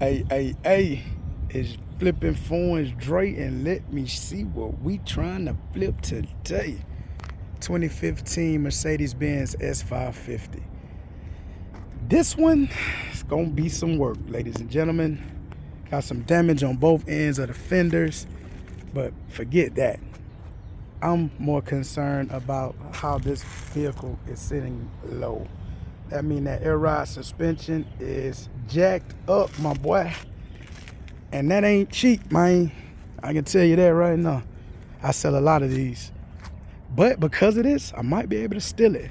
Hey, it's flipping phones, Dre, and let me see what we trying to flip today. 2015 Mercedes S550. This one is gonna be some work, ladies and gentlemen. Got some damage on both ends of the fenders, but forget that. I'm more concerned about how this vehicle is sitting low. That means that air ride suspension is jacked up, my boy. And that ain't cheap, man. I can tell you that right now. I sell a lot of these. But because of this, I might be able to steal it.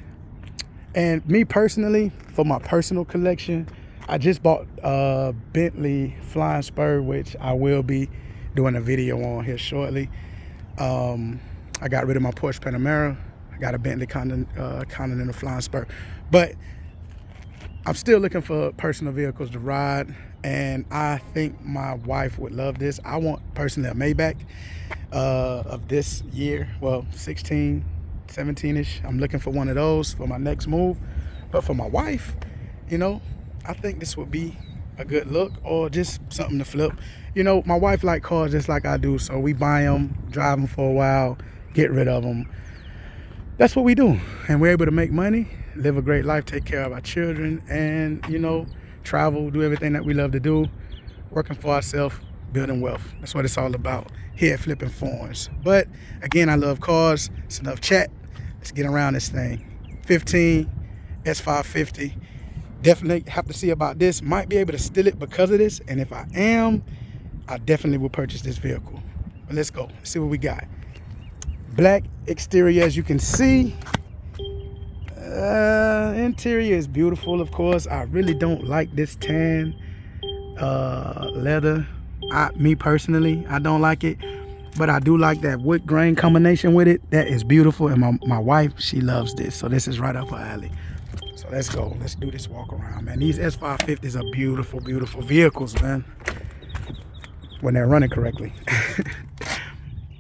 And me personally, for my personal collection, I just bought a Bentley Flying Spur, which I will be doing a video on here shortly. I got rid of my Porsche Panamera. I got a Bentley Continental Flying Spur. But I'm still looking for personal vehicles to ride, and I think my wife would love this. I want personally a Maybach of this year, well, 16, 17-ish. I'm looking for one of those for my next move. But for my wife, you know, I think this would be a good look or just something to flip. You know, my wife likes cars just like I do, so we buy them, drive them for a while, get rid of them. That's what we do, and we're able to make money, live a great life, take care of our children, and, you know, travel, do everything that we love to do, working for ourselves, building wealth. That's what it's all about here at Flipping Phones. But again, I love cars. It's enough chat. Let's get around this thing. 15 S550. Definitely have to see about this. Might be able to steal it because of this, and if I am, I definitely will purchase this vehicle. But let's go. Let's see what we got. Black exterior, as you can see. Interior is beautiful, of course. I really don't like this tan leather. Me personally, I don't like it, but I do like that wood grain combination with it. That is beautiful, and my wife, she loves this, so this is right up her alley. So let's go. Let's do this walk around, man. These S550s are beautiful, beautiful vehicles, man, when they're running correctly.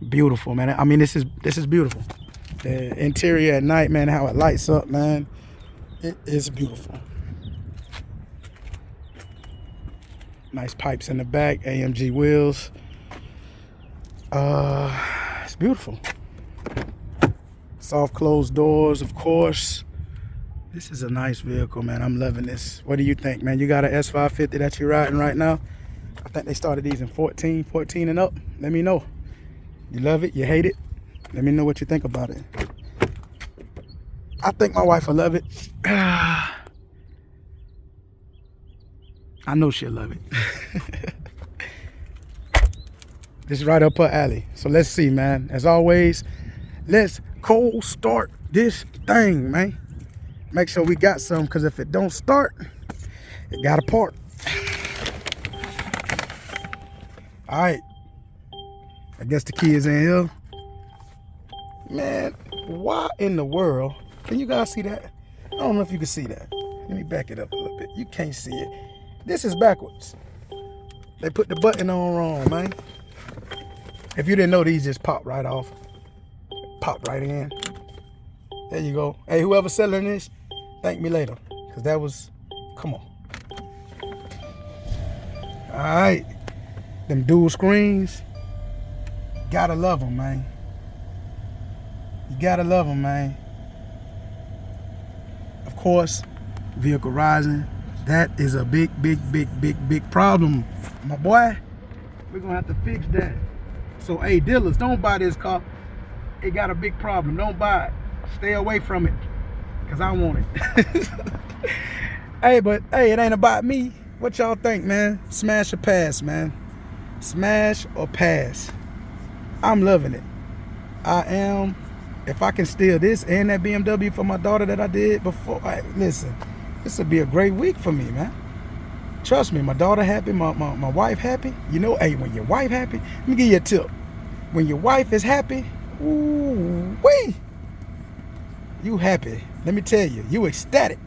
Beautiful, man. I mean, this is beautiful. The interior at night, man, how it lights up, man, it is beautiful. Nice pipes in the back, AMG wheels. It's beautiful. Soft closed doors, of course. This is a nice vehicle, man. I'm loving this. What do you think, man? You got an S550 that you're riding right now? I think they started these in 14 and up. Let me know. You love it? You hate it? Let me know what you think about it. I think my wife will love it. I know she'll love it. This is right up her alley. So let's see, man. As always, let's cold start this thing, man. Make sure we got some, because if it don't start, it got to park. All right. I guess the key is in here. Man, why in the world? Can you guys see that? I don't know if you can see that. Let me back it up a little bit. You can't see it. This is backwards. They put the button on wrong, man. If you didn't know, these just pop right off. Pop right in. There you go. Hey, whoever selling this, thank me later. Because that was, come on. All right. Them dual screens. Gotta love them, man. You gotta love them, man. Of course, vehicle rising. That is a big problem, my boy. We're gonna have to fix that. So, hey, dealers, don't buy this car. It got a big problem. Don't buy it. Stay away from it, because I want it. Hey, but, hey, it ain't about me. What y'all think, man? Smash or pass, man? Smash or pass? I'm loving it. I am. If I can steal this and that BMW for my daughter that I did before, listen, this will be a great week for me, man. Trust me, my daughter happy, my wife happy. You know, hey, when your wife happy, let me give you a tip. When your wife is happy, ooh-wee, you happy. Let me tell you, you ecstatic.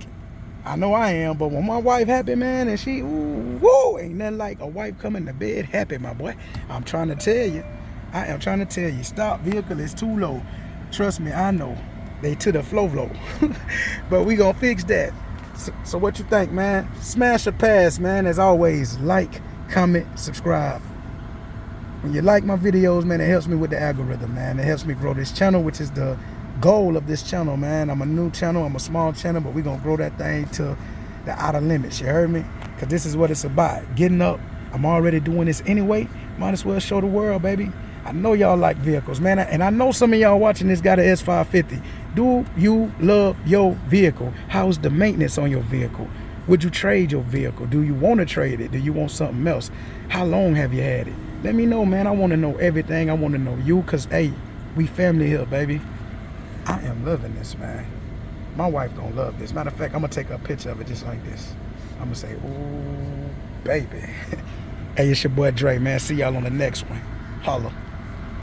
I know I am, but when my wife happy, man, and she, ooh, ain't nothing like a wife coming to bed happy, my boy. I'm trying to tell you. I am trying to tell you, stop vehicle is too low. Trust me, I know. They to the flow. But we gonna fix that. So what you think, man? Smash or pass, man. As always, like, comment, subscribe. When you like my videos, man, it helps me with the algorithm, man. It helps me grow this channel, which is the goal of this channel, man. I'm a new channel, I'm a small channel, but we're gonna grow that thing to the outer limits, you heard me? Because this is what it's about. Getting up, I'm already doing this anyway. Might as well show the world, baby. I know y'all like vehicles, man. And I know some of y'all watching this got an S550. Do you love your vehicle? How's the maintenance on your vehicle? Would you trade your vehicle? Do you want to trade it? Do you want something else? How long have you had it? Let me know, man. I want to know everything. I want to know you, because, hey, we family here, baby. I am loving this, man. My wife gonna love this. Matter of fact, I'm gonna take a picture of it just like this. I'm gonna say, ooh, baby. Hey, it's your boy Dre, man. See y'all on the next one. Holla.